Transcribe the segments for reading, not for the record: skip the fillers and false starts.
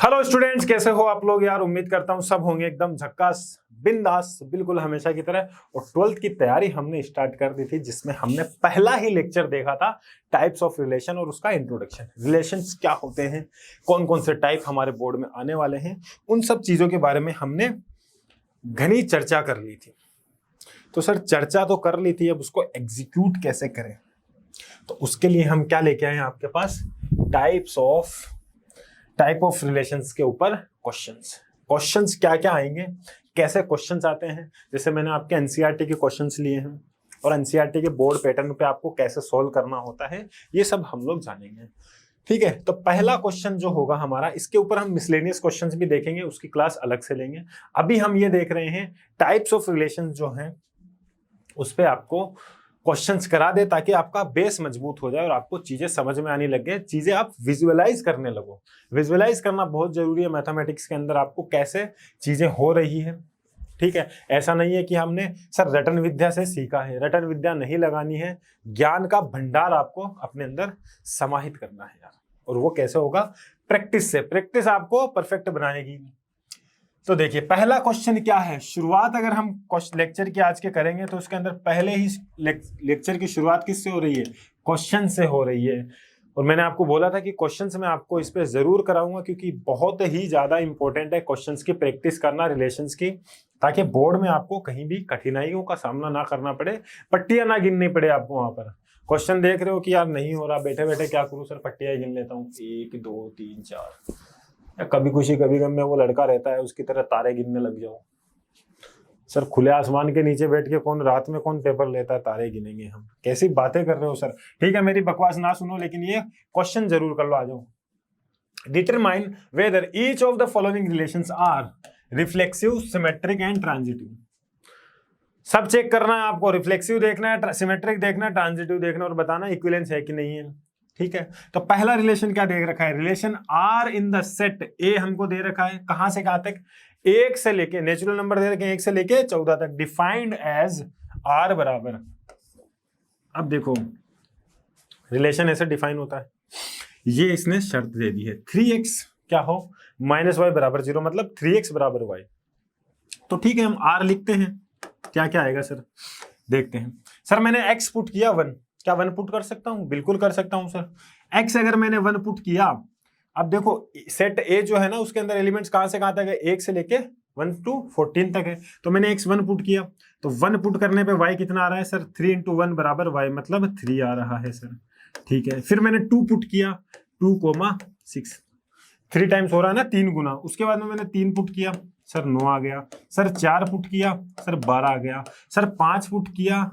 Hello students, कैसे हो आप लोग यार। उम्मीद करता हूँ सब होंगे एकदम झक्कास बिंदास बिल्कुल हमेशा की तरह। और 12th की तैयारी हमने स्टार्ट कर दी थी, जिसमें हमने पहला ही लेक्चर देखा था टाइप्स ऑफ रिलेशन और उसका इंट्रोडक्शन। रिलेशंस क्या होते हैं, कौन कौन से टाइप हमारे बोर्ड में आने वाले हैं, उन सब चीजों के बारे में हमने घनी चर्चा कर ली थी। तो सर चर्चा तो कर ली थी, अब उसको एग्जीक्यूट कैसे करें, तो उसके लिए हम क्या लेके आए हैं आपके पास, टाइप ऑफ रिलेशंस के ऊपर क्वेश्चंस क्या क्या आएंगे, कैसे क्वेश्चंस आते हैं। जैसे मैंने आपके एनसीईआरटी के क्वेश्चंस लिए हैं और एनसीईआरटी के बोर्ड पैटर्न पे आपको कैसे सॉल्व करना होता है, ये सब हम लोग जानेंगे। ठीक है, तो पहला क्वेश्चन जो होगा हमारा, इसके ऊपर हम मिसलेनियस क्वेश्चंस भी देखेंगे, उसकी क्लास अलग से लेंगे। अभी हम ये देख रहे हैं टाइप्स ऑफ रिलेशन जो हैं उस पे आपको क्वेश्चंस करा दे, ताकि आपका बेस मजबूत हो जाए और आपको चीजें समझ में आने लगे, चीजें आप विजुअलाइज करने लगो। विजुअलाइज करना बहुत जरूरी है मैथमेटिक्स के अंदर, आपको कैसे चीजें हो रही है। ठीक है, ऐसा नहीं है कि हमने सर रटन विद्या से सीखा है, रटन विद्या नहीं लगानी है, ज्ञान का भंडार आपको अपने अंदर समाहित करना है यार। और वो कैसे होगा, प्रैक्टिस से। प्रैक्टिस आपको परफेक्ट बनाएगी। तो देखिए पहला क्वेश्चन क्या है, शुरुआत अगर हम लेक्चर की आज के करेंगे तो उसके अंदर पहले ही लेक्चर की शुरुआत किससे हो रही है, क्वेश्चन से हो रही है। और मैंने आपको बोला था कि क्वेश्चंस में आपको इस पे जरूर कराऊंगा, क्योंकि बहुत ही ज्यादा इंपॉर्टेंट है क्वेश्चंस की प्रैक्टिस करना, रिलेशंस की, ताकि बोर्ड में आपको कहीं भी कठिनाइयों का सामना ना करना पड़े, पट्टियां ना गिननी पड़े आपको। वहां पर क्वेश्चन देख रहे हो कि यार नहीं हो रहा, बैठे बैठे क्या करूं सर, पट्टियां गिन लेता हूँ 1 2 3 4, या कभी खुशी कभी गम में वो लड़का रहता है उसकी तरह तारे गिनने लग जाओ। सर खुले आसमान के नीचे बैठ के कौन रात में कौन पेपर लेता है, तारे गिनेंगे हम, कैसी बातें कर रहे हो सर। ठीक है, मेरी बकवास ना सुनो, लेकिन ये क्वेश्चन जरूर कर लो, आ जाओ। Determine whether each of the following relations are reflexive, symmetric and transitive. सब चेक करना है आपको, रिफ्लेक्सिव देखना है, सिमेट्रिक देखना है, ट्रांजिटिव देखना, और बताना इक्विवेलेंस है कि नहीं है। ठीक है, तो पहला रिलेशन क्या दे रखा है, relation R in the set A हमको दे रखा है, कहां से कहां तक, 1 से लेके, नेचुरल नंबर दे रखे हैं 1 से लेके 14 तक, डिफाइंड एज आर बराबर। अब देखो रिलेशन ऐसे डिफाइन होता है, ये इसने शर्त दे दी है 3x क्या हो -y बराबर 0, मतलब 3x बराबर y। तो ठीक है, हम आर लिखते हैं, क्या क्या आएगा सर देखते हैं। सर मैंने x पुट किया 1, क्या 1 पुट कर सकता हूं, बिल्कुल कर सकता हूं सर। x अगर मैंने 1 पुट किया, अब देखो सेट ए जो है ना उसके अंदर एलिमेंट्स कहां से कहां तक है, 1 से लेके 1 to 14 तक है। तो मैंने x 1 पुट किया, तो 1 पुट करने पे y कितना आ रहा है सर, 3 × 1 बराबर y, मतलब 3 आ रहा है सर। ठीक है, फिर मैंने 2 पुट किया, 2,6, 3 टाइम्स हो रहा है ना, 3 गुना। उसके बाद में मैंने 3 पुट किया, सर 9 आ गया। सर 4 पुट किया, सर 12 आ गया। सर 5 पुट किया,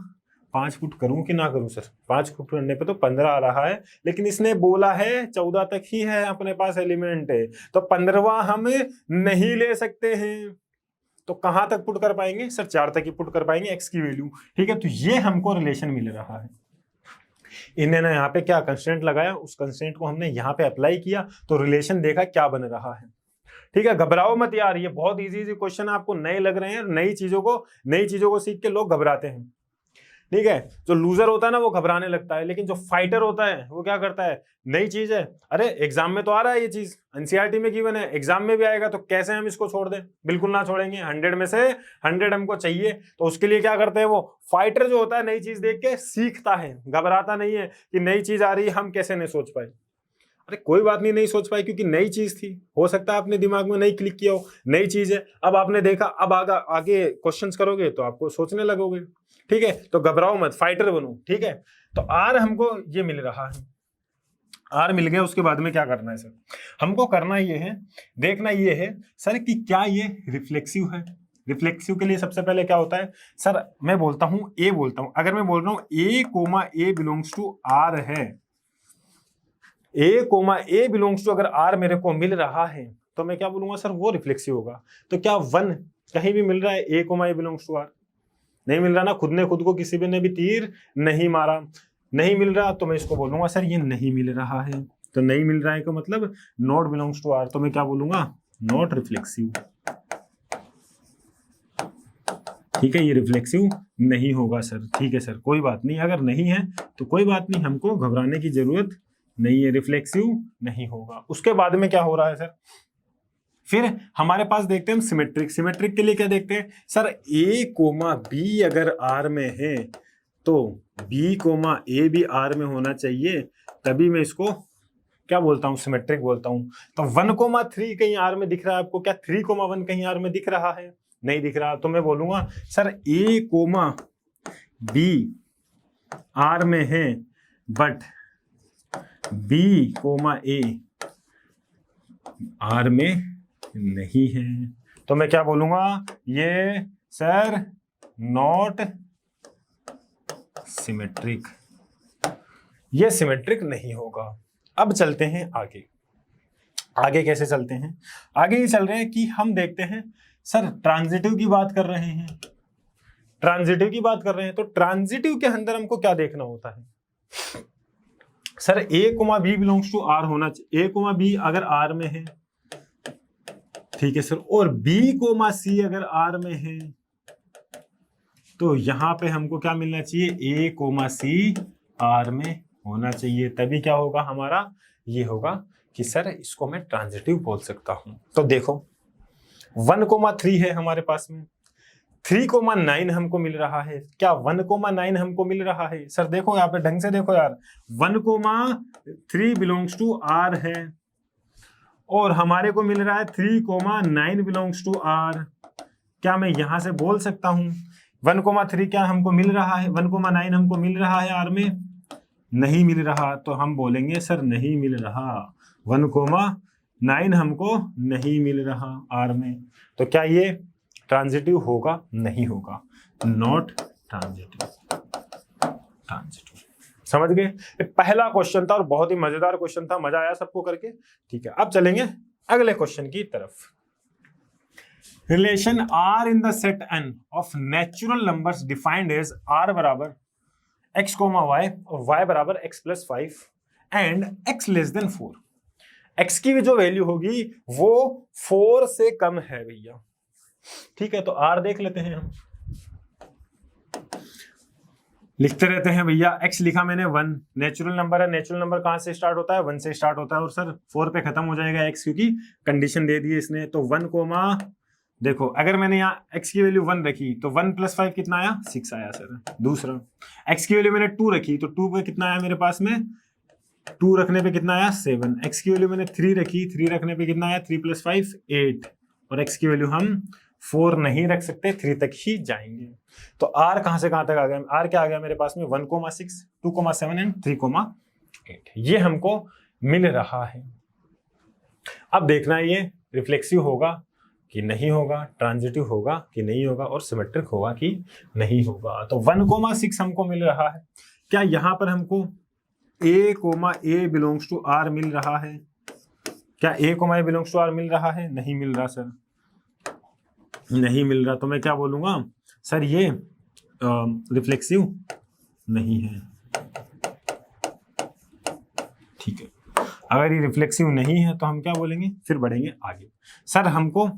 5 पुट करूं कि ना करूं सर, 5 पुट करने पे तो 15 आ रहा है, लेकिन इसने बोला है 14 तक ही है अपने पास एलिमेंट है, तो 15वां हम नहीं ले सकते हैं। तो कहां तक पुट कर पाएंगे सर, 4 तक ही पुट कर पाएंगे एक्स की वैल्यू। ठीक है, तो ये हमको रिलेशन मिल रहा है। इन्हें ना यहाँ पे क्या कंस्ट्रेंट लगाया, उस कंस्ट्रेंट को हमने यहाँ पे अप्लाई किया, तो रिलेशन देखा क्या बन रहा है। ठीक है, घबराओ मत यार, ये बहुत इजी क्वेश्चन आपको नए लग रहे हैं, नई चीजों को सीख के लोग घबराते हैं। ठीक है, जो लूजर होता है ना वो घबराने लगता है, लेकिन जो फाइटर होता है वो क्या करता है, नई चीज है, अरे एग्जाम में तो आ रहा है ये चीज, एनसीईआरटी में गिवन है, एग्जाम में भी आएगा, तो कैसे हम इसको छोड़ दें, बिल्कुल ना छोड़ेंगे। 100 में से 100 हमको चाहिए, तो उसके लिए क्या करते हैं, वो फाइटर जो होता है नई चीज देख के सीखता है, घबराता नहीं है कि नई चीज आ रही है हम कैसे नहीं सोच पाए। अरे कोई बात नहीं सोच पाई, क्योंकि नई चीज थी, हो सकता है आपने दिमाग में नहीं क्लिक किया हो, नई चीज है, अब आपने देखा, अब आगे क्वेश्चंस करोगे तो आपको सोचने लगोगे। ठीक है, तो घबराओ मत, फाइटर बनो। ठीक है, तो आर हमको ये मिल रहा है, आर मिल गया। उसके बाद में क्या करना है सर, हमको करना ये है, देखना ये है सर कि क्या ये रिफ्लेक्सिव है। रिफ्लेक्सिव के लिए सबसे पहले क्या होता है सर, मैं बोलता हूं ए बोलता हूं, अगर मैं बोल रहा हूं a बिलोंग्स टू आर है, a बिलोंग्स टू अगर आर मेरे को मिल रहा है, तो मैं क्या बोलूंगा सर, वो रिफ्लेक्सिव होगा। तो क्या 1 कहीं भी मिल रहा है, a बिलोंग्स टू आर, नहीं मिल रहा ना, खुद ने खुद को किसी ने भी तीर नहीं मारा, नहीं मिल रहा, तो मैं इसको बोलूंगा सर ये नहीं मिल रहा है। तो नहीं मिल रहा है का मतलब नॉट बिलोंग्स टू आर, तो मैं क्या बोलूंगा, नॉट रिफ्लेक्सिव। ठीक है, ये रिफ्लेक्सिव नहीं होगा सर। ठीक है सर, कोई बात नहीं, अगर नहीं है तो कोई बात नहीं, हमको घबराने की जरूरत नहीं है, रिफ्लेक्सिव नहीं होगा। उसके बाद में क्या हो रहा है सर, फिर हमारे पास देखते हैं हम सिमेट्रिक। सिमेट्रिक के लिए क्या देखते हैं सर, ए कोमा बी अगर आर में है तो बी कोमा ए भी आर में होना चाहिए, तभी मैं इसको क्या बोलता हूं, सिमेट्रिक बोलता हूं। तो 1,3 कहीं आर में दिख रहा है आपको क्या? 3,1 कहीं आर में दिख रहा है? नहीं दिख रहा, तो मैं बोलूंगा सर ए कोमा बी आर में है but B comma A R में नहीं है। तो मैं क्या बोलूंगा, ये सर नॉट सिमेट्रिक, ये सिमेट्रिक नहीं होगा। अब चलते हैं आगे। आगे कैसे चलते हैं? आगे ये चल रहे हैं कि हम देखते हैं सर ट्रांजिटिव की बात कर रहे हैं, ट्रांजिटिव की बात कर रहे हैं, तो ट्रांजिटिव के अंदर हमको क्या देखना होता है sir, A comma B belongs to R होना चाहिए। ए कोमा बी अगर आर में है, ठीक है सर, और बी कोमा सी अगर आर में है तो यहां पे हमको क्या मिलना चाहिए, ए कोमा सी आर में होना चाहिए, तभी क्या होगा हमारा, ये होगा कि सर इसको मैं ट्रांजिटिव बोल सकता हूं। तो देखो 1,3 है हमारे पास में, 3,9 हमको मिल रहा है। क्या 1,9 हमको मिल रहा है? सर देखो यहाँ पे ढंग से देखो यार, 1,3 बिलोंग्स टू आर है और हमारे को मिल रहा है 3,9 बिलोंग्स टू आर। क्या मैं यहां से बोल सकता हूं 1,3 क्या हमको मिल रहा है, 1,9 हमको मिल रहा है आर में? नहीं मिल रहा, तो हम बोलेंगे सर नहीं मिल रहा, 1,9 हमको नहीं मिल रहा आर में। तो क्या ये ट्रांजिटिव होगा? नहीं होगा, नॉट ट्रांजिटिव। ट्रांजिटिव समझ गए? पहला क्वेश्चन था और बहुत ही मजेदार क्वेश्चन था, मजा आया सबको करके? ठीक है, अब चलेंगे अगले क्वेश्चन की तरफ। Relation R in the set N of natural numbers defined as R बराबर x कोमा वाई और y बराबर x plus 5 and x less than 4। x की जो वैल्यू होगी वो 4 से कम है भैया, ठीक है। तो r देख लेते हैं हम, लिखते रहते हैं भैया। x लिखा मैंने 1, नेचुरल नंबर है, नेचुरल नंबर कहां से स्टार्ट होता है, 1 से स्टार्ट होता है, और सर 4 पे खत्म हो जाएगा x, क्योंकि कंडीशन दे दी है इसने। तो 1 कोमा, देखो अगर मैंने यहाँ x की वैल्यू 1 रखी तो 1 प्लस 5 कितना आया, 6 आया सर। दूसरा x की वैल्यू मैंने 2 रखी तो 2 पे कितना आया मेरे पास में, 2 रखने पे कितना आया 7। x की वैल्यू मैंने 3 रखी, 3 रखने पे कितना आया, 3 प्लस 5 8, और x की वैल्यू हम 4 नहीं रख सकते, 3 तक ही जाएंगे। तो r कहां से कहां तक आ गया, r क्या आ गया मेरे पास में, 1,6, 2,7 एंड 3,8, ये हमको मिल रहा है। अब देखना है ये रिफ्लेक्सिव होगा कि नहीं होगा, ट्रांजिटिव होगा कि नहीं होगा, और सिमेट्रिक होगा कि नहीं होगा। तो 1,6 हमको मिल रहा है। क्या यहां पर हमको a comma A belongs to R मिल रहा है? क्या a comma A belongs to R मिल रहा है? नहीं मिल रहा सर, नहीं मिल रहा। तो मैं क्या बोलूंगा सर, ये रिफ्लेक्सिव नहीं है, ठीक है। अगर ये रिफ्लेक्सिव नहीं है तो हम क्या बोलेंगे, फिर बढ़ेंगे आगे। सर हमको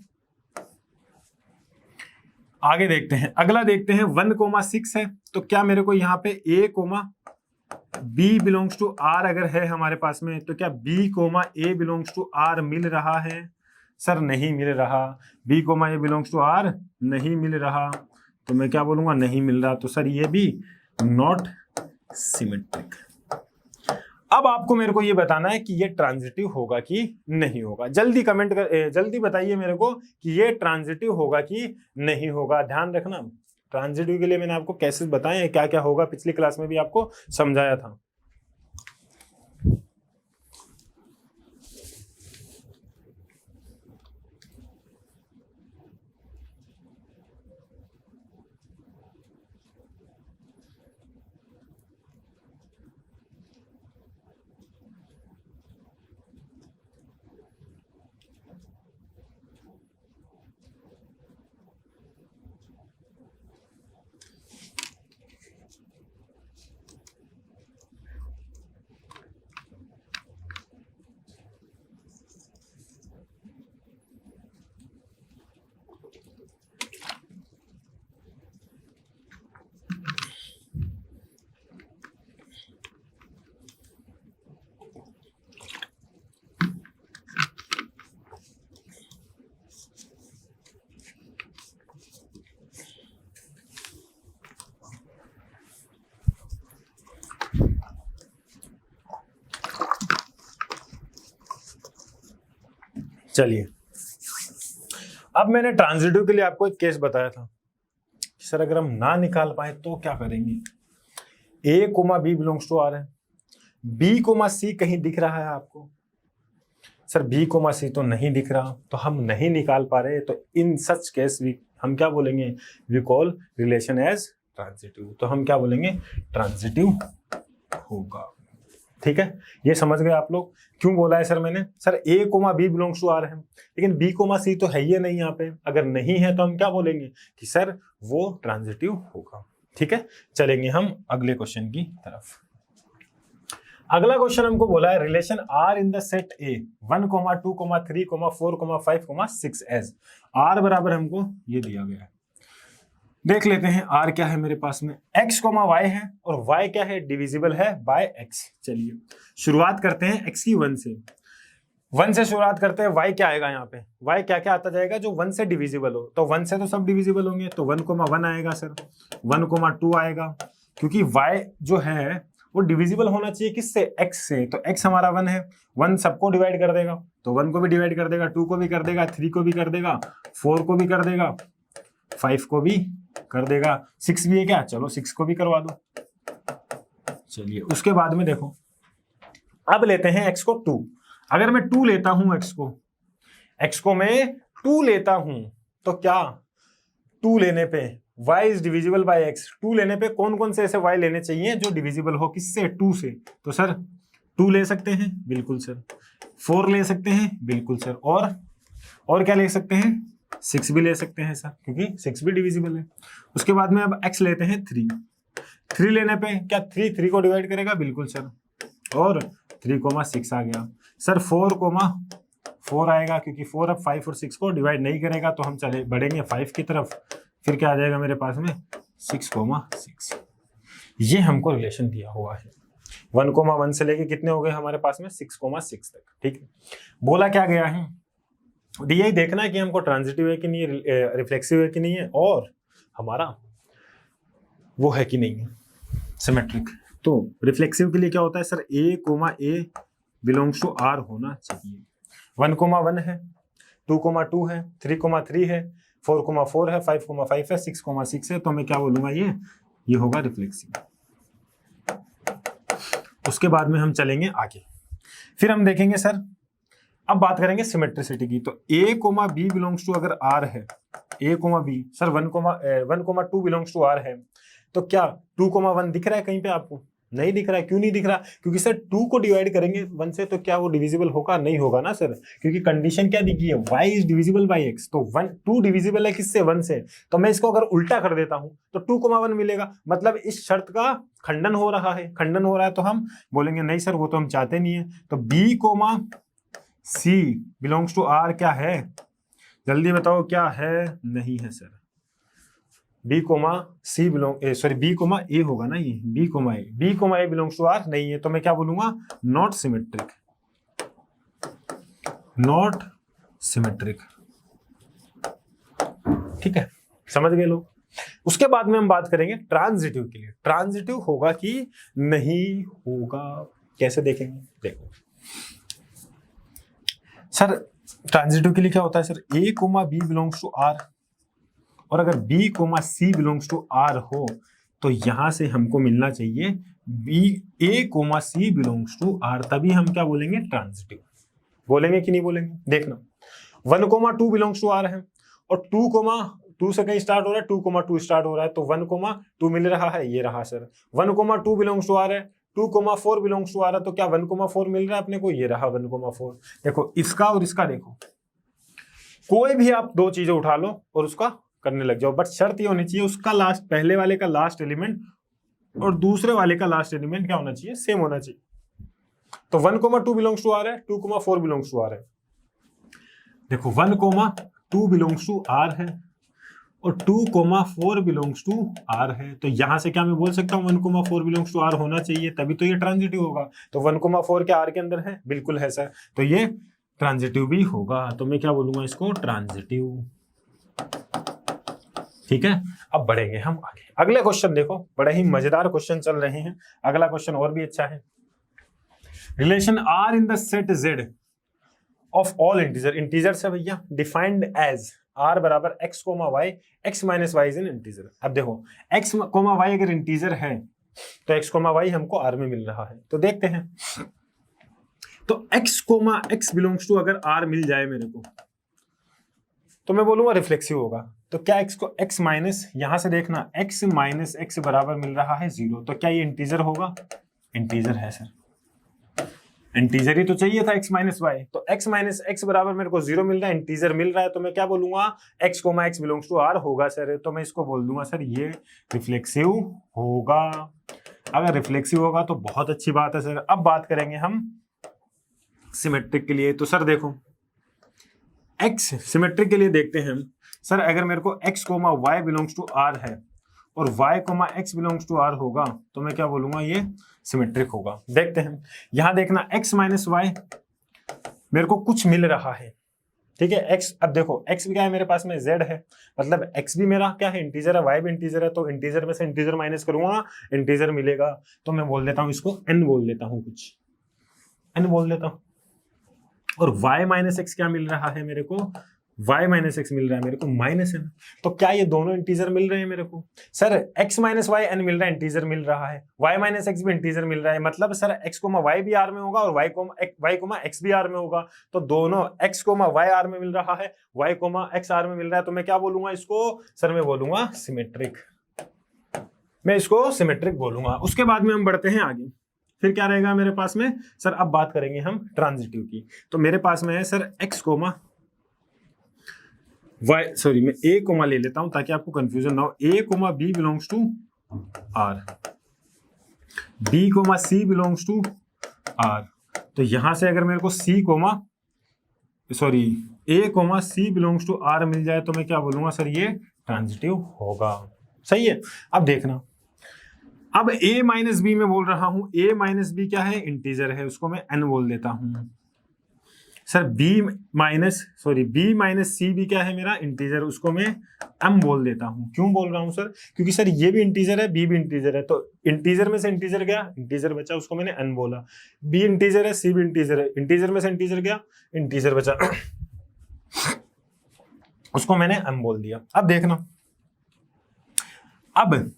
आगे देखते हैं, अगला देखते हैं 1,6 है, तो क्या मेरे को यहाँ पे a comma b belongs to r अगर है हमारे पास में, तो क्या b comma a belongs to r मिल रहा है? सर नहीं मिल रहा, b comma a belongs to r नहीं मिल रहा, तो मैं क्या बोलूंगा, नहीं मिल रहा। तो सर ये भी नॉट सिमेट्रिक। अब आपको मेरे को ये बताना है कि ये ट्रांजिटिव होगा कि नहीं होगा। जल्दी कमेंट कर, जल्दी बताइए मेरे को कि ये ट्रांजिटिव होगा कि नहीं होगा। ध्यान रखना, ट्रांजिटिव के लिए मैंने आपको कैसे बताए, क्या क्या होगा, पिछली क्लास में भी आपको समझाया था। चलिए, अब मैंने ट्रांजिटिव के लिए आपको एक केस बताया था। सर अगर हम ना निकाल पाए तो क्या करेंगे? A comma B belongs to R है, बी कोमा सी कहीं दिख रहा है आपको? सर बी कोमा सी तो नहीं दिख रहा, तो हम नहीं निकाल पा रहे, तो इन सच केस हम क्या बोलेंगे? We call relation as transitive. तो हम क्या बोलेंगे? ट्रांजिटिव होगा। ठीक है, ये समझ गए आप लोग? क्यों बोला है सर मैंने? Sir A comma B belongs to R है, लेकिन बी कोमा सी तो है ही नहीं यहाँ पे। अगर नहीं है तो हम क्या बोलेंगे कि सर वो ट्रांजिटिव होगा। ठीक है, चलेंगे हम अगले क्वेश्चन की तरफ। अगला क्वेश्चन हमको बोला है relation R in the set A 1, 2, 3, 4, 5, 6 as R बराबर हमको ये दिया गया है। देख लेते हैं आर क्या है मेरे पास में। x, y है और y क्या है? डिविजिबल है बाय x। चलिए शुरुआत करते हैं x की 1 से। 1 से शुरुआत करते हैं। y क्या आएगा यहाँ पे? y क्या क्या आता जाएगा जो 1 से डिविजिबल हो? तो 1 से तो सब डिविजिबल होंगे, तो 1, 1 आएगा सर, 1, 2 आएगा, क्योंकि y जो है वो डिविजिबल होना चाहिए किससे? x से। तो x हमारा 1 है, 1 सबको डिवाइड कर देगा, तो 1 को भी डिवाइड कर देगा, 2 को भी कर देगा, 3 को भी कर देगा, 4 को भी कर देगा, 5 को भी कर देगा, 6 भी है क्या? चलो 6 को भी करवा दो। चलिए उसके बाद में देखो, अब लेते हैं x को 2। अगर मैं 2 लेता हूं x को मैं 2 लेता हूं, तो क्या 2 लेने पे y is divisible by x। 2 लेने पे कौन कौन से ऐसे y लेने चाहिए जो डिविजिबल हो किससे? 2 से। तो सर 2 ले सकते हैं, बिल्कुल सर। 4 ले सकते हैं, बिल्कुल सर। और क्या ले सकते हैं? 6 भी ले सकते हैं सर, क्योंकि 6 भी डिविजिबल है। उसके बाद में अब x लेते हैं 3। 3 लेने पे क्या 3 को डिवाइड करेगा? बिल्कुल सर। और 3, 6 आ गया सर। 4 आएगा, क्योंकि 4 अब 5 और 6 को डिवाइड नहीं करेगा, तो हम चले बढ़ेंगे 5 की तरफ। फिर क्या आ जाएगा मेरे पास में? 6, ये हमको रिलेशन दिया हुआ है। 1, 1 से लेके कितने हो गए हमारे पास में? 6, तक। ठीक है, बोला क्या गया है? यही देखना है कि हमको ट्रांजिटिव है कि नहीं, रिफ्लेक्सिव है कि नहीं है, और हमारा वो है कि नहीं है सिमेट्रिक। तो रिफ्लेक्सिव के लिए क्या होता है sir? a, belongs to r होना चाहिए। 1, 1 है, 2, 2 है, 3, है, 4, है, 5, है, 6, है, तो मैं क्या बोलूंगा? ये होगा रिफ्लेक्सिव। उसके बाद में हम चलेंगे आगे, फिर हम देखेंगे सर, अब बात करेंगे सिमेट्रिसिटी की। तो a, b बिलोंग्स टू अगर r है, a, b sir 1, 2 belongs to r है, तो क्या 2, 1 दिख रहा है कहीं पे आपको? नहीं दिख रहा है। क्यों नहीं दिख रहा? क्योंकि सर 2 को डिवाइड करेंगे 1 से, तो क्या वो डिविजिबल होगा? नहीं होगा ना सर, क्योंकि कंडीशन क्या दी गई है? y is divisible by x। तो 2 डिविजिबल है किससे? 1 से। तो मैं इसको अगर उल्टा कर देता हूं तो 2, 1 मिलेगा, मतलब इस शर्त का खंडन हो रहा है। तो हम बोलेंगे नहीं सर, वो तो हम चाहते नहीं है। तो b, c belongs to r क्या है? जल्दी बताओ क्या है? नहीं है sir. b, c b, a होगा ना, ये b, a belongs to r नहीं है, तो मैं क्या बोलूंगा? Not symmetric. ठीक है, समझ गए लोग? उसके बाद में हम बात करेंगे ट्रांजिटिव के लिए। ट्रांजिटिव होगा कि नहीं होगा, कैसे देखेंगे? देखो सर, ट्रांजिटिव के लिए क्या होता है sir? a, b belongs to r, और अगर b, c belongs to r हो, तो यहां से हमको मिलना चाहिए a, c belongs to r, तभी हम क्या बोलेंगे? ट्रांजिटिव। बोलेंगे कि नहीं बोलेंगे? देखना, 1, 2 बिलोंग्स टू r है, और 2 से कहीं स्टार्ट हो रहा है, 2, 2 स्टार्ट हो रहा है, तो 1, 2 मिल रहा है, ये रहा सर। 1, 2 बिलोंग्स टू r है, 2, 4 बिलोंग्स टू r है, तो क्या 1, 4 मिल रहा है अपने को? ये रहा 1, 4। देखो इसका और इसका, देखो कोई भी आप 2 चीजें उठा लो और उसका करने लग जाओ, बट शर्त ये होनी चाहिए उसका लास्ट, पहले वाले का लास्ट एलिमेंट और दूसरे वाले का लास्ट एलिमेंट क्या होना चाहिए? सेम होना चाहिए। तो 1, 2 बिलोंग्स टू r है, 2, 4 बिलोंग्स टू r है। देखो 1, 2 बिलोंग्स टू r है और 2, 4 बिलोंग्स टू r है, तो यहां से क्या मैं बोल सकता हूँ? 1, 4 बिलोंग्स टू r होना चाहिए, तभी तो ये ट्रांजिटिव होगा। तो 1, 4 क्या r के अंदर है? बिल्कुल है सर, तो ये ट्रांजिटिव भी होगा। तो मैं क्या बोलूंगा इसको? ट्रांजिटिव। ठीक है, अब बढ़ेंगे हम आगे। अगले क्वेश्चन देखो, बड़े ही मजेदार क्वेश्चन चल रहे हैं। अगला क्वेश्चन और भी अच्छा है। Relation r in the set z of all integer, integer से भैया डिफाइंड एज आर बराबर x comma y, x minus y is in integer. अब देखो एक्स कोमा वाई अगर इंटीजर है तो एक्स कोमा वाई हमको आर में मिल रहा है, तो देखते हैं। तो x comma x belongs to अगर आर मिल जाए मेरे को तो मैं बोलूंगा रिफ्लेक्सिव होगा। तो क्या एक्स को एक्स माइनस, यहां से देखना एक्स माइनस एक्स बराबर मिल रहा है 0, तो क्या ये इंटीजर होगा? इंटीजर है सर, इंटीजर ही तो चाहिए था एक्स माइनस वाई। तो एक्स माइनस एक्स बराबर मेरे को 0 मिल रहा है, इंटीजर मिल रहा है, तो मैं क्या बोलूंगा? X comma x belongs to R होगा सर। तो मैं इसको बोल दूंगा सर ये रिफ्लेक्सिव होगा। अगर रिफ्लेक्सिव होगा तो बहुत अच्छी बात है सर। अब बात करेंगे हम सिमेट्रिक के लिए। तो सर देखो एक्स सिमेट्रिक के लिए देखते हैं हम। सर अगर मेरे को x comma y belongs to R है और y comma x belongs to R होगा तो मैं क्या बोलूंगा? ये सिमेट्रिक होगा। देखते हैं, यहां देखना x माइनस वाई मेरे को कुछ मिल रहा है, ठीक है x। अब देखो x भी क्या है मेरे पास में, z है, मतलब x भी मेरा क्या है? इंटीजर है, y भी इंटीजर है, तो इंटीजर में से इंटीजर माइनस करूंगा, इंटीजर मिलेगा। तो मैं बोल देता हूं इसको n बोल देता हूं, कुछ n बोल देता हूं। और y माइनस एक्स क्या मिल रहा है मेरे को? y माइनस एक्स मिल रहा है मेरे को माइनस n। तो क्या ये दोनों इंटीजर मिल रहे हैं मेरे को? Sir x minus y n मिल रहा है, इंटीजर मिल रहा है, y माइनस एक्स भी इंटीजर मिल रहा है, मतलब सर x कोमा y भी r में होगा और y कोमा x भी r में होगा। तो दोनों x कोमा y r में मिल रहा है, y कोमा x r में मिल रहा है, तो मैं क्या बोलूंगा इसको? सर मैं बोलूंगा सिमेट्रिक, मैं इसको सिमेट्रिक बोलूंगा। उसके बाद में हम बढ़ते हैं आगे, फिर क्या रहेगा मेरे पास में? सर अब बात करेंगे हम ट्रांजिटिव की। तो मेरे पास में है sir x comma y, sorry मैं a कोमा ले लेता हूं ताकि आपको कंफ्यूजन ना हो। a comma b belongs to r, b comma c belongs to r। तो यहां से अगर मेरे को c comma sorry a comma c belongs to r मिल जाए तो मैं क्या बोलूंगा? सर ये ट्रांजिटिव होगा। सही है। अब देखना, अब a माइनस बी में बोल रहा हूं, a माइनस बी क्या है? इंटीजर है, उसको मैं n बोल देता हूं। सर b माइनस सी भी क्या है मेरा? इंटीजर, उसको मैं m बोल देता हूं। क्यों बोल रहा हूं सर? क्योंकि सर ये भी इंटीजर है, b भी इंटीजर है, तो इंटीजर में से इंटीजर गया, इंटीजर बचा, उसको मैंने n बोला। b इंटीजर है, c भी इंटीजर है, इंटीजर में से इंटीजर गया, इंटीजर बचा, उसको मैंने m बोल दिया। अब देखना, अब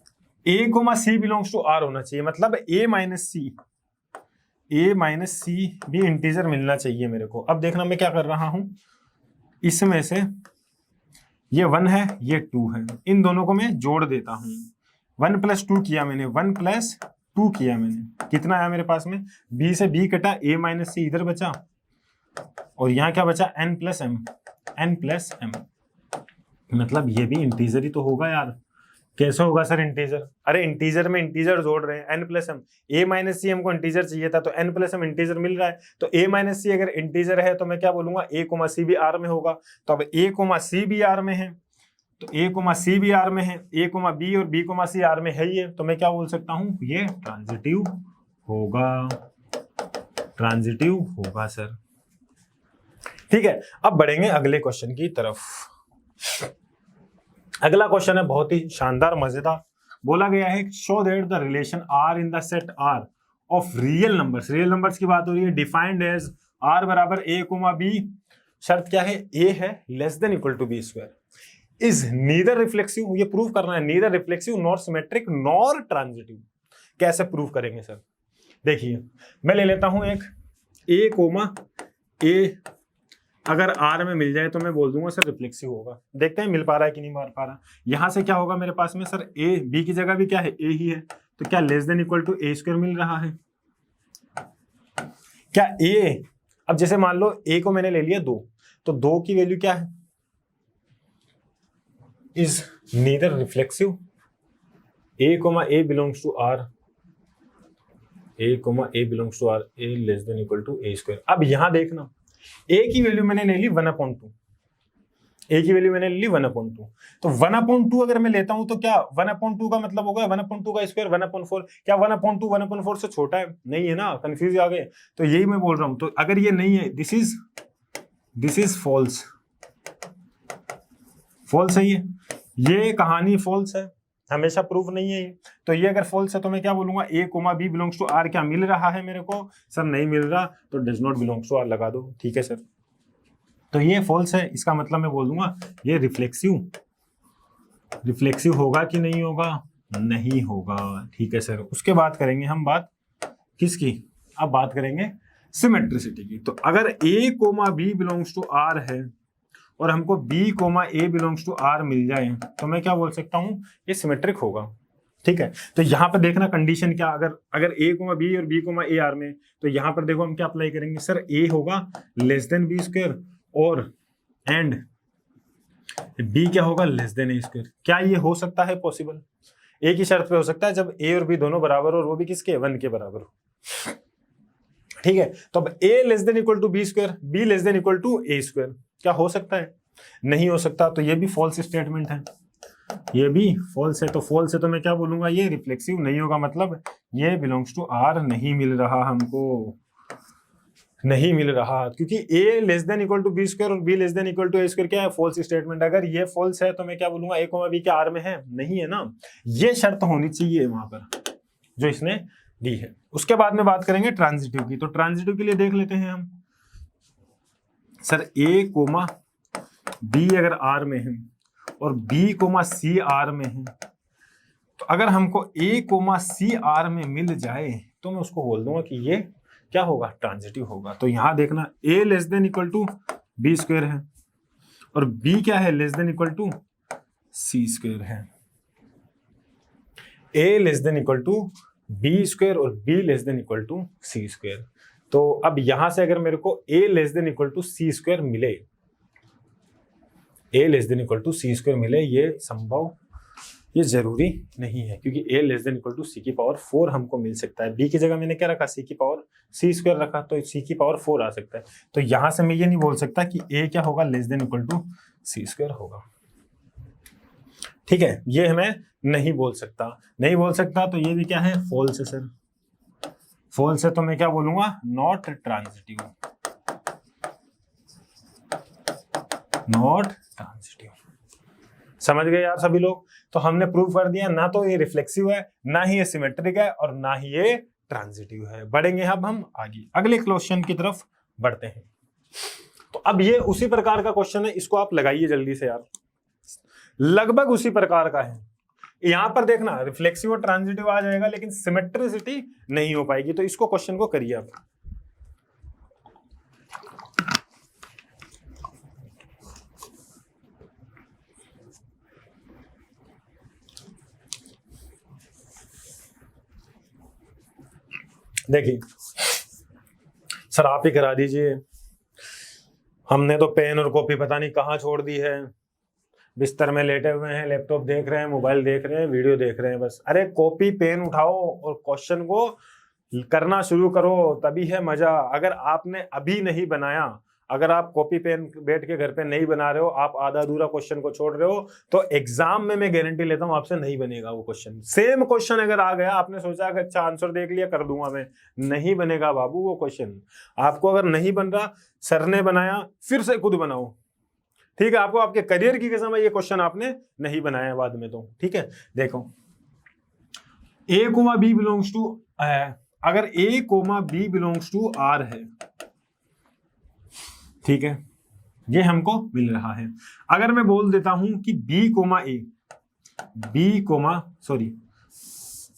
a comma c belongs to r होना चाहिए, मतलब a माइनस सी भी इंटीजर मिलना चाहिए मेरे को। अब देखना मैं क्या कर रहा हूं, इसमें से ये 1 है, ये 2 है, इन दोनों को मैं जोड़ देता हूं। 1 + 2 किया मैंने, 1 + 2 किया मैंने, कितना आया मेरे पास में? b से b कटा, a माइनस सी इधर बचा और यहाँ क्या बचा? n प्लस m, मतलब ये भी इंटीजर ही तो होगा यार। कैसे होगा सर इंटीजर? अरे इंटीजर में इंटीजर जोड़ रहे हैं, n plus m, a minus c हमको इंटीजर चाहिए था तो n प्लस m इंटीजर मिल रहा है। तो a माइनस सी अगर इंटीजर है तो मैं क्या बोलूंगा? a कोमा सी भी r में होगा। तो अब a कोमा सी भी r में है, तो a कोमा सी भी r में है, a कोमा b और b कोमा सी r में है ही है, तो मैं क्या बोल सकता हूँ? ये ट्रांजिटिव होगा, ट्रांजिटिव होगा सर। ठीक है, अब बढ़ेंगे अगले क्वेश्चन की तरफ। अगला क्वेश्चन है बहुत ही शानदार, मजेदार। बोला गया है show that the relation R in the set R of real numbers, real numbers की बात हो रही है, डिफाइंड एज आर बराबर a कोमा b, शर्त क्या है? a है less than equal to b square, is neither reflexive, ये प्रूव करना है, neither reflexive nor symmetric nor transitive. कैसे प्रूव करेंगे सर? देखिए मैं ले लेता हूं एक a कोमा a, अगर R में मिल जाए तो मैं बोल दूंगा सर रिफ्लेक्सिव होगा। देखते हैं मिल पा रहा है कि नहीं मिल पा रहा। यहां से क्या होगा मेरे पास में? सर a, b की जगह भी क्या है? a ही है, तो क्या less than equal to a square मिल रहा है? क्या a, अब जैसे मान लो a को मैंने ले लिया 2, तो 2 की वैल्यू क्या है? Is neither reflexive, a comma a belongs to r, a comma a belongs to r, a less than equal to a square. अब यहां देखना, a की वैल्यू मैंने ले ली 1/2, a की वैल्यू मैंने ले ली 1/2, तो 1/2 अगर मैं लेता हूं तो क्या 1/2 का मतलब होगा 1/2 का स्क्वायर 1/4। क्या 1/2 1/4 से छोटा है? नहीं है ना, कंफ्यूज आ गए। तो यही मैं बोल रहा हूं, तो अगर ये नहीं है, दिस इज फॉल्स, फॉल्स है ये कहानी फॉल्स है, हमेशा प्रूफ नहीं है ये। तो ये अगर फॉल्स है तो मैं क्या बोलूंगा? a comma b belongs to r क्या मिल रहा है मेरे को? सर नहीं मिल रहा, तो does not belongs to r लगा दो। ठीक है सर, तो ये फॉल्स है, इसका मतलब मैं बोल दूंगा ये रिफ्लेक्सिव होगा कि नहीं होगा, नहीं होगा। ठीक है सर, उसके बाद करेंगे हम बात किसकी, अब बात करेंगे सिमेट्रिसिटी की। तो अगर a comma B belongs to R है और हमको b comma A belongs to R मिल जाए तो मैं क्या बोल सकता हूं, ये सिमेट्रिक होगा। ठीक है, तो यहाँ पर देखना कंडीशन क्या, अगर a कोमा बी और b कोमा ए आर में, तो यहाँ पर देखो हम क्या अप्लाई करेंगे सर, a होगा लेस देन बी स्क्वायर और एंड b क्या होगा लेस देन ए स्क्वायर। क्या ये हो सकता है पॉसिबल? एक ही शर्त पे हो सकता है, जब a और b दोनों बराबर और वो भी किसके, 1 के बराबर हो। ठीक है, तो अब a less than equal to B square, b less than equal to A square, क्या हो सकता है? नहीं हो सकता, तो ये भी फॉल्स स्टेटमेंट है, ये भी फॉल्स है। तो फॉल्स है तो मैं क्या बोलूंगा, ये रिफ्लेक्सिव नहीं होगा, मतलब ये बिलोंग्स टू आर नहीं मिल रहा हमको, नहीं मिल रहा, क्योंकि a less than equal to B square और b less than equal to A square क्या है, फॉल्स स्टेटमेंट। अगर ये फॉल्स है तो मैं क्या बोलूंगा, a कोमा b के आर में है, नहीं है ना, ये शर्त होनी चाहिए वहां पर जो इसने दी है। उसके बाद में बात करेंगे ट्रांजिटिव की। तो ट्रांजिटिव के लिए देख लेते हैं हम, सर a कोमा b अगर आर में है और b कोमा c आर में है, तो अगर हमको a कोमा c आर में मिल जाए तो मैं उसको बोल दूंगा कि ये क्या होगा, ट्रांजिटिव होगा। तो यहां देखना a less than equal to B square है और b क्या है, less than equal to c square है। a less than equal to B square और b less than equal to c square. तो अब यहां से अगर मेरे को a less than equal to c square मिले, a less than equal to c square मिले, ये संभव, ये जरूरी नहीं है, क्योंकि a less than equal to c की पावर 4 हमको मिल सकता है। b की जगह मैंने क्या रखा, c की पावर c स्क्वायर रखा, तो c की पावर 4 आ सकता है। तो यहां से मैं ये नहीं बोल सकता कि a क्या होगा, less than equal to c square होगा। ठीक है, ये हमें नहीं बोल सकता, नहीं बोल सकता, तो ये भी क्या है, फॉल्स है सर, फॉल्स है। तो मैं क्या बोलूंगा, नॉट ट्रांजिटिव, नॉट ट्रांजिटिव। समझ गए यार सभी लोग? तो हमने प्रूव कर दिया, ना तो ये रिफ्लेक्सिव है, ना ही ये सिमेट्रिक है और ना ही ये ट्रांजिटिव है। बढ़ेंगे अब हम आगे, अगले क्वेश्चन की तरफ बढ़ते हैं। तो अब ये उसी प्रकार का क्वेश्चन है, इसको आप लगाइए जल्दी से यार, लगभग उसी प्रकार का है। यहां पर देखना रिफ्लेक्सिव और ट्रांजिटिव आ जाएगा, लेकिन सिमेट्रिसिटी नहीं हो पाएगी। तो इसको क्वेश्चन को करिए आप। देखिए सर, आप ही करा दीजिए, हमने तो पेन और कॉपी पता नहीं कहाँ छोड़ दी है, बिस्तर में लेटे हुए हैं, लैपटॉप देख रहे हैं, मोबाइल देख रहे हैं, वीडियो देख रहे हैं बस। अरे कॉपी पेन उठाओ और क्वेश्चन को करना शुरू करो, तभी है मजा। अगर आपने अभी नहीं बनाया, अगर आप कॉपी पेन बैठ के घर पे नहीं बना रहे हो, आप आधा अधूरा क्वेश्चन को छोड़ रहे हो, तो एग्जाम में मैं गारंटी लेता हूं आपसे नहीं बनेगा वो क्वेश्चन। सेम क्वेश्चन अगर आ गया, आपने सोचा कि अच्छा आंसर देख लिया कर दूंगा मैं, नहीं बनेगा बाबू वो क्वेश्चन। आपको अगर नहीं बन रहा, सर ने बनाया, फिर से खुद बनाओ। ठीक है, आपको आपके करियर की कसम है, ये क्वेश्चन आपने नहीं बनाया बाद में तो। ठीक है, देखो a comma b belongs to, अगर a comma b belongs to r है, ठीक है, ये हमको मिल रहा है। अगर मैं बोल देता हूं कि b comma a, b comma, sorry,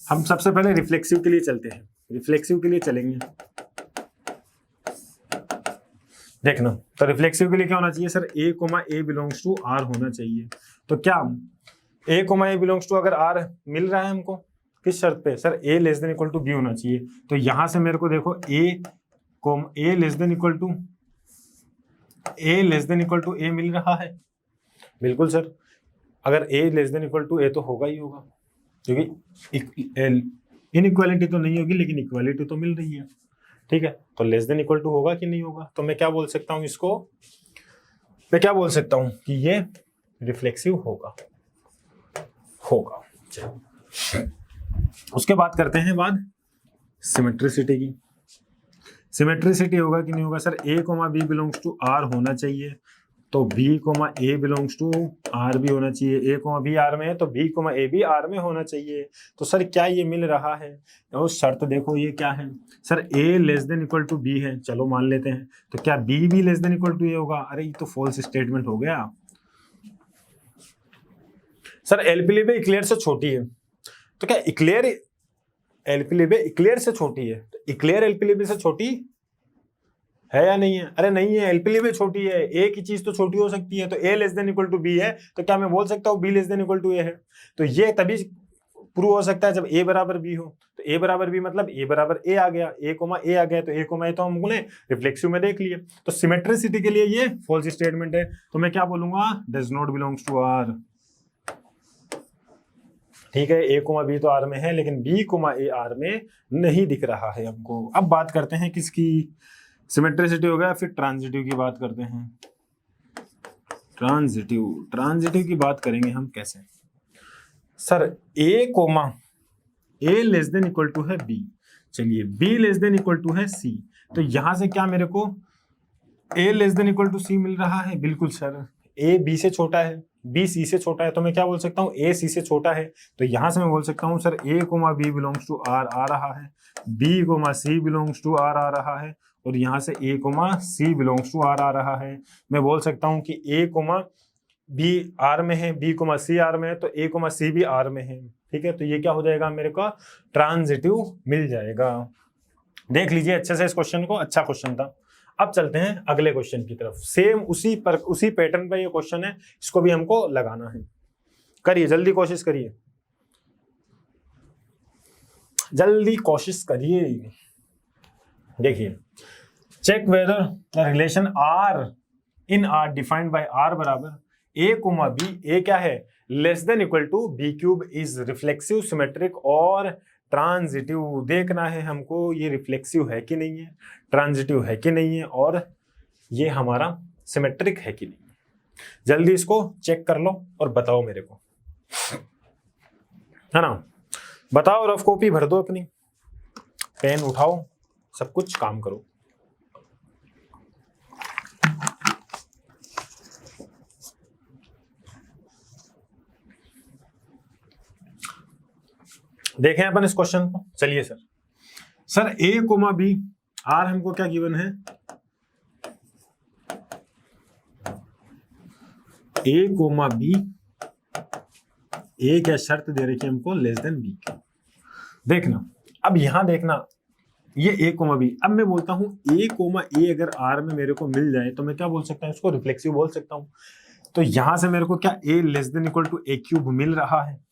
हम सबसे पहले रिफ्लेक्सिव के लिए चलते हैं, रिफ्लेक्सिव के लिए चलेंगे। देखना, तो रिफ्लेक्सिव के लिए क्या होना चाहिए sir, a comma a belongs to r होना चाहिए। तो क्या a comma a belongs to अगर r मिल रहा है हमको, किस शर्त पे sir, a less than equal to b होना चाहिए। तो यहां से मेरे को देखो a less than equal to a मिल रहा है। बिल्कुल सर, अगर a less than equal to a तो होगा ही होगा, क्योंकि इनइक्वालिटी तो नहीं होगी लेकिन इक्वालिटी तो मिल रही है। ठीक है, तो लेस देन इक्वल टू होगा कि नहीं होगा। तो मैं क्या बोल सकता हूं इसको, मैं क्या बोल सकता हूं कि ये रिफ्लेक्सिव होगा, होगा। उसके बाद करते हैं बात सिमेट्रिसिटी की। सिमेट्रिसिटी होगा कि नहीं होगा sir, a comma b belongs to r होना चाहिए। तो B comma A belongs to R भी होना चाहिए, ए कोमा बी आर में है तो बी कोमा ए भी आर में होना चाहिए। तो सर क्या ये मिल रहा है? और शर्त देखो ये क्या है sir, A less than equal to B है, चलो मान लेते हैं। तो क्या बी भी less than equal to A होगा? अरे ये तो फॉल्स स्टेटमेंट हो गया सर। एलपीलीबे इक्लेयर से छोटी है, तो क्या इक्लेयर एलपीलीबे इक्लेयर से छोटी है? तो इक्लेयर एलपीलीबे से छोटी है या नहीं है? अरे नहीं है, एलपीलीबे छोटी है। ए की चीज तो छोटी हो सकती है, तो a less than equal to B है, तो क्या मैं बोल सकता हूँ b less than equal to a है? तो ये तभी प्रूव हो सकता है जब ए बराबर बी हो। तो ए बराबर बी मतलब ए बराबर ए आ गया, ए कोमा ए आ गया, तो ए कोमा ए तो हमने रिफ्लेक्सिव में देख लिए। तो सिमेट्रिसिटी के लिए ये फॉल्स स्टेटमेंट है, तो मैं क्या बोलूंगा? Does not belongs to R. ठीक है, ए कोमा बी तो आर में है, लेकिन बी कोमा ए आर में नहीं दिख रहा है हमको। अब बात करते हैं किसकी? सिमेट्रिसिटी हो गया, फिर ट्रांजिटिव की बात करते हैं। ट्रांजिटिव की बात करेंगे हम कैसे? Sir A comma A less than equal to है बी, चलिए B less than equal to है सी, तो यहां से क्या मेरे को ए less than equal to C मिल रहा है? बिल्कुल सर, ए बी से छोटा है, बी सी से छोटा है, तो मैं क्या बोल सकता हूँ? ए सी से छोटा है, तो यहां से मैं बोल सकता हूँ sir A comma B belongs to R आ रहा है, b comma c belongs to R आ रहा है, और यहाँ से a comma c belongs to R आ रहा है। मैं बोल सकता हूँ कि ए कोमा बी आर में है, बी कोमा सी आर में है, तो ए कोमा सी भी आर में है। ठीक है, तो ये क्या हो जाएगा मेरे को? ट्रांजिटिव मिल जाएगा। देख लीजिए अच्छे से इस क्वेश्चन को, अच्छा क्वेश्चन था। अब चलते हैं अगले क्वेश्चन की तरफ। सेम उसी पैटर्न पर ये क्वेश्चन है, इसको भी हमको लगाना है। करिए जल्दी, कोशिश करिए, जल्दी कोशिश करिए। देखिए, check whether the relation R in R defined by R बराबर ए कोमा बी, ए क्या है? Less than equal to B cube is reflexive, symmetric और ट्रांजिटिव। देखना है हमको ये रिफ्लेक्सिव है कि नहीं है, ट्रांजिटिव है कि नहीं है, और ये हमारा सिमेट्रिक है कि नहीं है। जल्दी इसको चेक कर लो और बताओ मेरे को, है ना? बताओ, रफ कॉपी भर दो अपनी, पेन उठाओ, सब कुछ काम करो। देखें अपन इस क्वेश्चन को। चलिए सर ए कोमा बी आर हमको क्या गिवन है? ए कोमा बी, ए क्या शर्त दे रखी है हमको? Less than B cube. देखना, अब यहां देखना, ये ए कोमा बी, अब मैं बोलता हूं ए कोमा ए अगर आर में मेरे को मिल जाए तो मैं क्या बोल सकता हूं? इसको रिफ्लेक्सिव बोल सकता हूं। तो यहां से मेरे को क्या a less than equal to a cube मिल रहा है?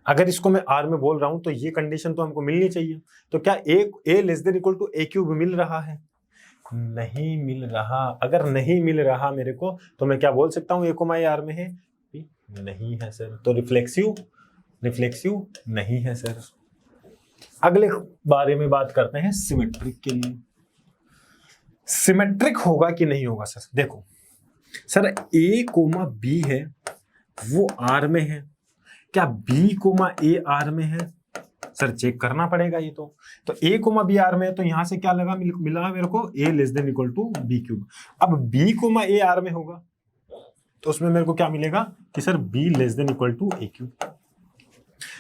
अगर इसको मैं आर में बोल रहा हूं तो ये कंडीशन तो हमको मिलनी चाहिए। तो क्या a less than equal to a cube मिल रहा है? नहीं मिल रहा। अगर नहीं मिल रहा मेरे को, तो मैं क्या बोल सकता हूं? ए कोमा ए आर में है? नहीं है सर, तो रिफ्लेक्सिव नहीं है सर। अगले बारे में बात करते हैं सिमेट्रिक के लिए। सिमेट्रिक होगा कि नहीं होगा सर? देखो सर, ए कोमा बी है वो आर में है, क्या बी कोमा ए आर में है? सर चेक करना पड़ेगा ये तो ए कोमा बी आर में है, तो यहां से क्या लगा मिला मेरे को? ए less than equal to B cube. अब बी कोमा ए आर में होगा तो उसमें मेरे को क्या मिलेगा कि sir B less than equal to a cube.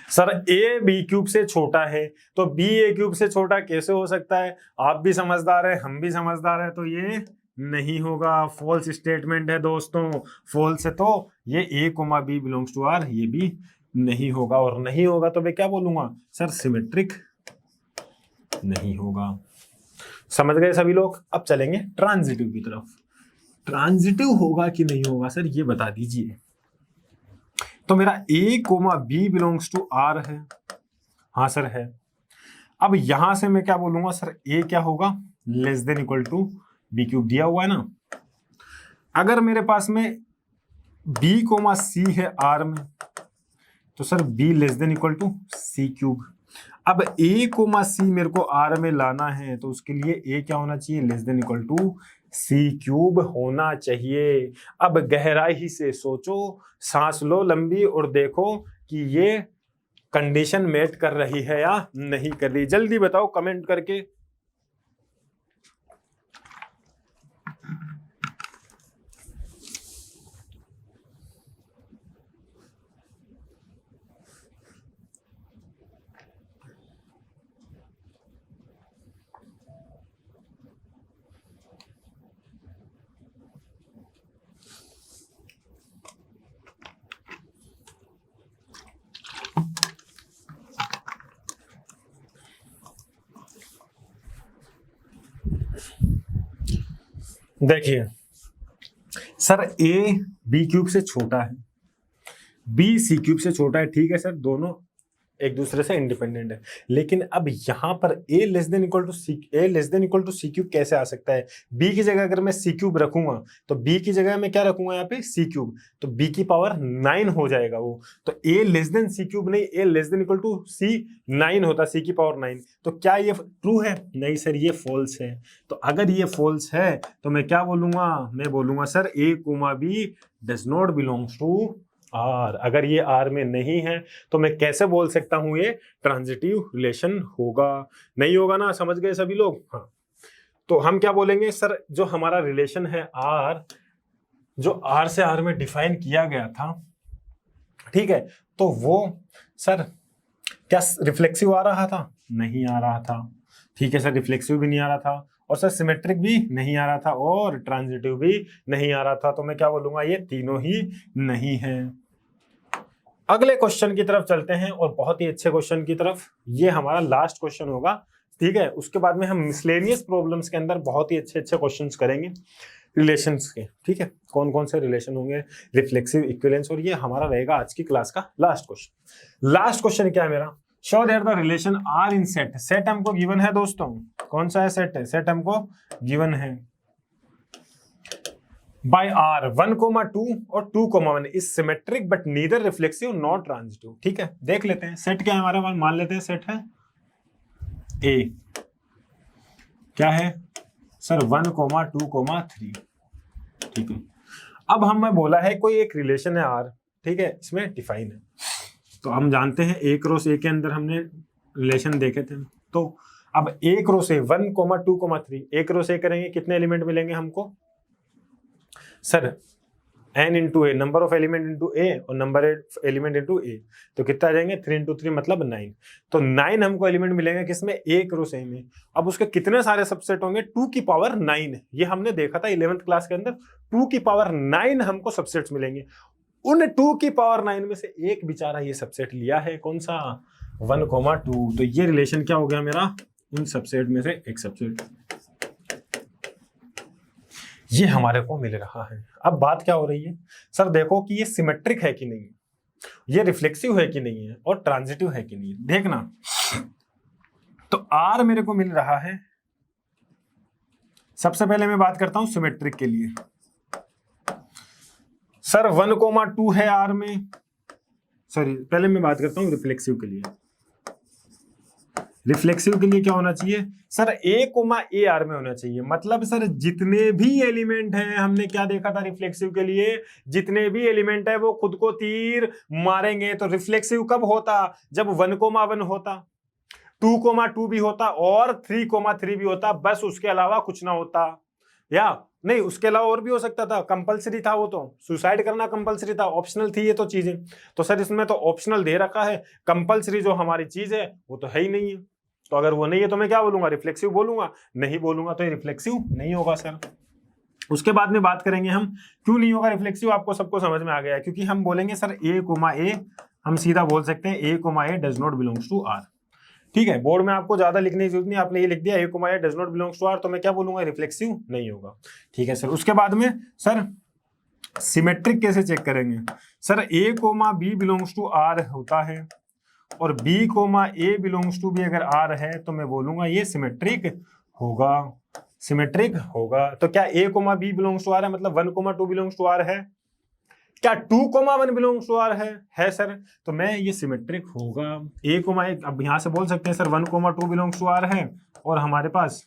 Sir a b cube से छोटा है, तो बी ए क्यूब से छोटा कैसे हो सकता है? आप भी समझदार है, हम भी समझदार है, तो ये नहीं होगा। फॉल्स स्टेटमेंट है दोस्तों, फॉल्स है। तो ये a comma B belongs to R, ये भी नहीं होगा, और नहीं होगा तो मैं क्या बोलूंगा? सर सिमेट्रिक नहीं होगा। समझ गए सभी लोग? अब चलेंगे ट्रांजिटिव की तरफ। ट्रांजिटिव होगा कि नहीं होगा सर, ये बता दीजिए। तो मेरा a comma B belongs to R है, हाँ सर है। अब यहां से मैं क्या बोलूंगा? सर ए क्या होगा? Less than equal to B cube दिया हुआ है ना। अगर मेरे पास में बी कोमा सी है आर में, तो sir B less than equal to C cube. अब ए कोमा सी मेरे को आर में लाना है, तो उसके लिए ए क्या होना चाहिए? Less than equal to C cube होना चाहिए। अब गहराई से सोचो, सांस लो लंबी, और देखो कि ये कंडीशन मेट कर रही है या नहीं कर रही। जल्दी बताओ कमेंट करके। देखिए सर ए बी क्यूब से छोटा है, बी सी क्यूब से छोटा है, ठीक है सर, दोनों एक दूसरे से इंडिपेंडेंट है, लेकिन अब यहां पर a less than equal to C cube कैसे आ सकता है? b की जगह अगर मैं सी क्यूब रखूंगा तो b की जगह मैं क्या रखूंगा यहाँ पे सी क्यूब, तो b की पावर 9 हो जाएगा वो, तो a less than c cube नहीं, a less than equal to c 9 होता, c की पावर 9। तो क्या ये ट्रू है? नहीं सर, ये फॉल्स है। तो अगर ये फॉल्स है तो मैं क्या बोलूंगा? मैं बोलूंगा sir a comma b does not belongs to R. अगर ये आर में नहीं है तो मैं कैसे बोल सकता हूं ये ट्रांजिटिव रिलेशन होगा? नहीं होगा ना, समझ गए सभी लोग? हाँ, तो हम क्या बोलेंगे सर, जो हमारा रिलेशन है आर, जो आर से आर में डिफाइन किया गया था, ठीक है, तो वो सर क्या रिफ्लेक्सिव आ रहा था? नहीं आ रहा था, ठीक है सर, रिफ्लेक्सिव भी नहीं आ रहा था, और सर सिमेट्रिक भी नहीं आ रहा था, और ट्रांजिटिव भी नहीं आ रहा था, तो मैं क्या बोलूंगा? ये तीनों ही नहीं है। अगले क्वेश्चन की तरफ चलते हैं, और बहुत ही अच्छे क्वेश्चन की तरफ, ये हमारा लास्ट क्वेश्चन होगा, ठीक है। उसके बाद में हम मिसलेनियस प्रॉब्लम्स के अंदर बहुत ही अच्छे अच्छे क्वेश्चंस करेंगे रिलेशंस के, ठीक है, कौन कौन से रिलेशन होंगे, रिफ्लेक्सिव, इक्विवेलेंस, और ये हमारा रहेगा आज की क्लास का लास्ट क्वेश्चन। लास्ट क्वेश्चन क्या है मेरा? Show that the relation R in set, set हमको गिवन है दोस्तों, कौन सा है सेट? है सेट हमको गिवन है by R 1,2 और 2,1 is symmetric but neither reflexive nor transitive, ठीक है। देख लेते हैं सेट क्या है हमारा, मान लेते हैं सेट है A, क्या है सर? 1,2,3, ठीक है। अब हमें बोला है कोई एक रिलेशन है R, ठीक है, इसमें डिफाइन है, तो हम जानते हैं A क्रॉस A के अंदर हमने रिलेशन देखे थे, तो अब A cross A 1,2,3 A cross A करेंगे, कितने एलिमेंट मिलेंगे हमको sir? n into A, number of element into A और नंबर एलिमेंट इंटू ए, तो कितना आ जाएंगे? 3 इंटू 3 मतलब 9, तो 9 हमको एलिमेंट मिलेंगे किसमें? ए क्रॉस ए में। अब उसके कितने सारे सबसेट होंगे? 2 की पावर 9, ये हमने देखा था 11th क्लास के अंदर, 2 की पावर 9 हमको सबसेट्स मिलेंगे। उन 2 की पावर 9 में से एक बेचारा ये सबसेट लिया है, कौन सा? 1,2, तो ये रिलेशन क्या हो गया मेरा? उन सबसेट में से एक सबसेट, ये हमारे को मिल रहा है। अब बात क्या हो रही है सर? देखो कि ये सिमेट्रिक है कि नहीं, ये रिफ्लेक्सिव है कि नहीं है, और ट्रांजिटिव है कि नहीं है, देखना। तो आर मेरे को मिल रहा है, सबसे पहले मैं बात करता हूं सिमेट्रिक के लिए। सर 1,2 है आर में, सॉरी पहले मैं बात करता हूं रिफ्लेक्सिव के लिए। रिफ्लेक्सिव के लिए क्या होना चाहिए सर? ए कोमा ए आर में होना चाहिए, मतलब सर जितने भी एलिमेंट हैं, हमने क्या देखा था रिफ्लेक्सिव के लिए, जितने भी एलिमेंट है वो खुद को तीर मारेंगे। तो रिफ्लेक्सिव कब होता? जब 1,1 होता, 2,2 भी होता, और 3,3 भी होता, बस उसके अलावा कुछ ना होता। या नहीं, उसके अलावा और भी हो सकता था, कंपलसरी था वो, तो सुसाइड करना कंपलसरी था, ऑप्शनल थी ये तो चीजें। तो सर इसमें तो ऑप्शनल दे रखा है, कंपलसरी जो हमारी चीज है वो तो है ही नहीं है। तो अगर वो नहीं है तो मैं क्या बोलूंगा? रिफ्लेक्सिव बोलूंगा, नहीं बोलूंगा तो ये रिफ्लेक्सिव नहीं होगा सर। उसके बाद में बात करेंगे हम क्यों नहीं होगा रिफ्लेक्सिव, आपको सबको समझ में आ गया है, क्योंकि हम बोलेंगे सर ए कोमा ए, हम सीधा बोल सकते हैं A comma A does not belongs to R, ठीक है। बोर्ड में आपको ज्यादा लिखने की जरूरत नहीं, आपने ये लिख दिया A comma A does not belongs to R, तो मैं क्या बोलूंगा? रिफ्लेक्सिव नहीं होगा, ठीक है सर। उसके बाद में सर सिमेट्रिक कैसे चेक करेंगे? Sir A comma B belongs to R होता है, और b comma a belongs to भी अगर आर है, तो मैं बोलूंगा ये सिमेट्रिक होगा, सिमेट्रिक होगा। तो क्या a comma b belongs to R है, मतलब 1,2 बिलोंग्स टू आर है? क्या 2,1 बिलोंग्स टू आर है सर? तो मैं ये सिमेट्रिक होगा। a कोमा a, अब यहां से बोल सकते हैं सर 1,2 बिलोंग्स टू आर है, और हमारे पास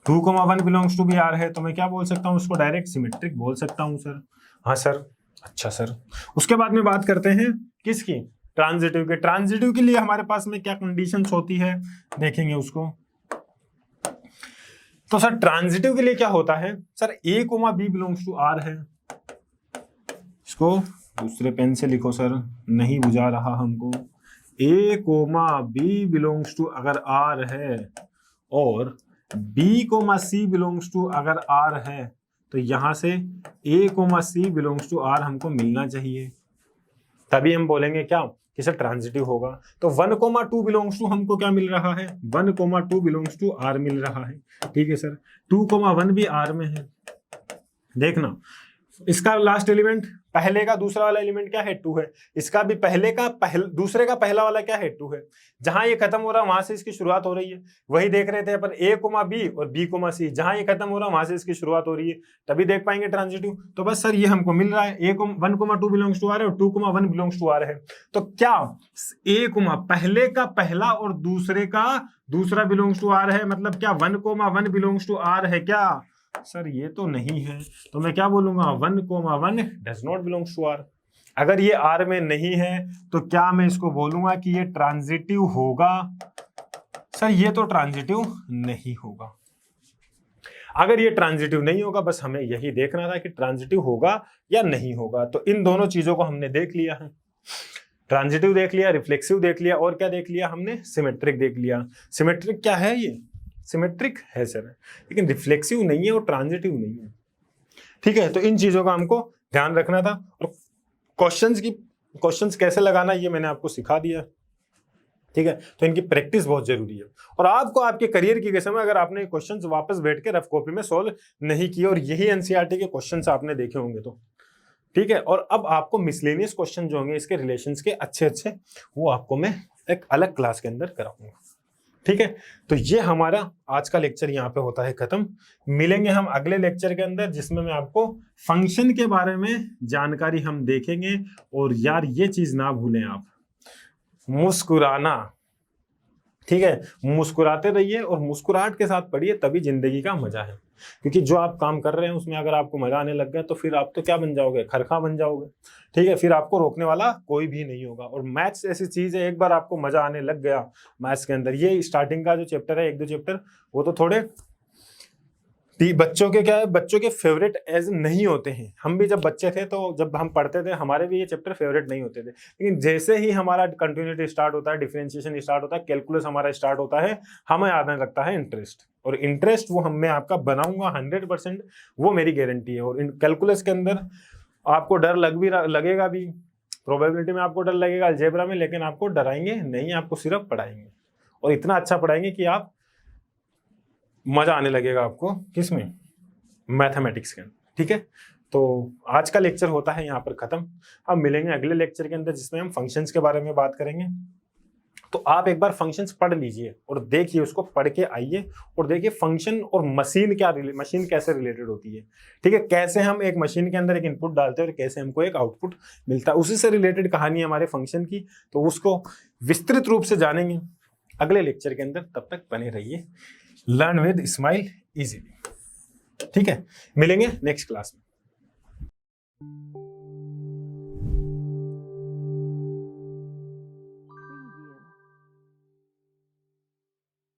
2,1 बिलोंग्स टू भी आर है, तो मैं क्या बोल सकता हूँ? उसको डायरेक्ट सिमेट्रिक बोल सकता हूँ सर। हाँ सर, अच्छा सर। उसके बाद में बात करते हैं किसकी? ट्रांजिटिव के। ट्रांजिटिव के लिए हमारे पास में क्या कंडीशंस होती है, देखेंगे उसको। तो सर ट्रांजिटिव के लिए क्या होता है sir? a comma b belongs to R है, इसको दूसरे पेन से लिखो सर, नहीं बुझा रहा हमको। a comma b belongs to अगर आर है, और b comma c belongs to अगर आर है, तो यहां से a comma c belongs to R हमको मिलना चाहिए, तभी हम बोलेंगे क्या किसे ट्रांजिटिव होगा। तो 1,2 बिलोंग्स टू हमको क्या मिल रहा है, 1,2 बिलोंग्स टू आर मिल रहा है। ठीक है सर, 2,1 भी आर में है। देखना इसका लास्ट एलिमेंट पहले का दूसरा वाला एलिमेंट क्या है 2 है, इसका भी दूसरे का पहला वाला क्या है 2 है। जहां ये खत्म हो रहा है वहां से इसकी शुरुआत हो रही है, वही देख रहे थे अपन a, b और b, c, जहां ये खत्म हो रहा है वहां से इसकी शुरुआत हो रही है, तभी देख पाएंगे ट्रांजिटिव। तो बस सर ये हमको मिल रहा है 1,2 बिलोंग्स टू आर और 2,1 बिलोंग्स टू आर है। तो क्या a, पहले का पहला और दूसरे का दूसरा बिलोंग्स टू आर है, मतलब क्या 1,1 बिलोंग्स टू आर है क्या। सर ये तो नहीं है, तो मैं क्या बोलूंगा 1,1 does not belongs to R. अगर ये आर में नहीं है तो क्या मैं इसको बोलूंगा कि ये ट्रांजिटिव होगा। सर ये तो ट्रांजिटिव नहीं होगा। अगर ये ट्रांजिटिव नहीं होगा, बस हमें यही देखना था कि ट्रांजिटिव होगा या नहीं होगा। तो इन दोनों चीजों को हमने देख लिया है, ट्रांजिटिव देख लिया, रिफ्लेक्सिव देख लिया, और क्या देख लिया हमने, सिमेट्रिक देख लिया। सिमेट्रिक क्या है, ये सिमेट्रिक है सर, लेकिन रिफ्लेक्सिव नहीं है और ट्रांजिटिव नहीं है। ठीक है, तो इन चीजों का हमको ध्यान रखना था, और क्वेश्चंस कैसे लगाना ये मैंने आपको सिखा दिया। ठीक है, तो इनकी प्रैक्टिस बहुत जरूरी है, और आपको आपके करियर की समय अगर आपने क्वेश्चंस वापस बैठ के रफ कॉपी में सोल्व नहीं किए और यही एनसीईआरटी के क्वेश्चंस आपने देखे होंगे तो ठीक है। और अब आपको मिसलेनियस क्वेश्चन जो होंगे इसके रिलेशंस के अच्छे वो आपको मैं एक अलग क्लास के अंदर कराऊंगा। ठीक है, तो ये हमारा आज का लेक्चर यहाँ पे होता है खत्म। मिलेंगे हम अगले लेक्चर के अंदर जिसमें मैं आपको फंक्शन के बारे में जानकारी हम देखेंगे। और यार ये चीज ना भूलें आप, मुस्कुराना। ठीक है, मुस्कुराते रहिए और मुस्कुराहट के साथ पढ़िए, तभी जिंदगी का मजा है। क्योंकि जो आप काम कर रहे हैं उसमें अगर आपको मजा आने लग गया तो फिर आप तो क्या बन जाओगे, खरखा बन जाओगे। ठीक है, फिर आपको रोकने वाला कोई भी नहीं होगा। और मैथ्स ऐसी चीज है, एक बार आपको मजा आने लग गया मैथ्स के अंदर, ये स्टार्टिंग का जो चैप्टर है 1-2 चैप्टर वो तो थोड़े बच्चों के क्या है, बच्चों के फेवरेट एज नहीं होते हैं। हम भी जब बच्चे थे तो जब हम पढ़ते थे हमारे भी ये चैप्टर फेवरेट नहीं होते थे, लेकिन जैसे ही हमारा कंटिन्यूटी स्टार्ट होता है, डिफरेंशिएशन स्टार्ट होता है, कैलकुलस हमारा स्टार्ट होता है, हमें आने लगता है इंटरेस्ट। और इंटरेस्ट वो मैं आपका बनाऊंगा 100%, वो मेरी गारंटी है। और कैलकुलस के अंदर आपको डर लगेगा भी, प्रोबेबिलिटी में आपको डर लगेगा, अलजेब्रा में, लेकिन आपको डराएंगे नहीं, आपको सिर्फ पढ़ाएंगे और इतना अच्छा पढ़ाएंगे कि आप मजा आने लगेगा आपको, किसमें, मैथमेटिक्स के अंदर। ठीक है, तो आज का लेक्चर होता है यहाँ पर खत्म। अब मिलेंगे अगले लेक्चर के अंदर जिसमें हम फंक्शंस के बारे में बात करेंगे। तो आप एक बार फंक्शंस पढ़ लीजिए और देखिए, उसको पढ़ के आइए और देखिए फंक्शन और मशीन कैसे रिलेटेड होती है। ठीक है, कैसे हम एक मशीन के अंदर एक इनपुट डालते हैं और कैसे हमको एक आउटपुट मिलता है, उसी से रिलेटेड कहानी हमारे फंक्शन की। तो उसको विस्तृत रूप से जानेंगे अगले लेक्चर के अंदर। तब तक बने रहिए लर्न विद स्माइल इजीली। ठीक है, मिलेंगे नेक्स्ट क्लास में।